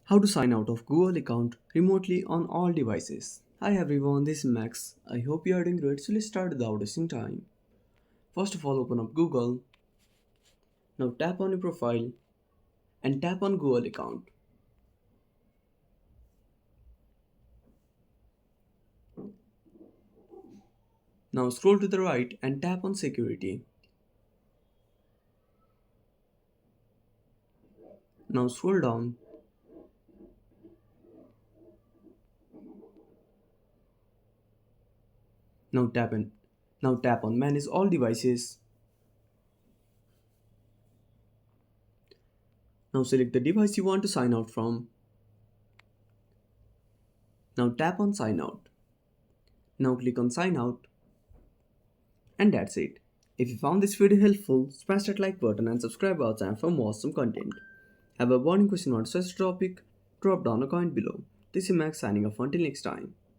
How to sign out of Google account remotely on all devices. Hi everyone, this is Max. I hope you are doing great. So let's start without wasting time. First of all, open up Google. Now tap on your profile and tap on Google account. Now scroll to the right and tap on security. Now scroll down. Now tap in. Now tap on manage all devices. Now select the device you want to sign out from. Now tap on sign out. Now click on sign out. And that's it. If you found this video helpful, smash that like button and subscribe our channel for more awesome content. Have a burning question on such topic? Drop down a comment below. This is Max signing off until next time.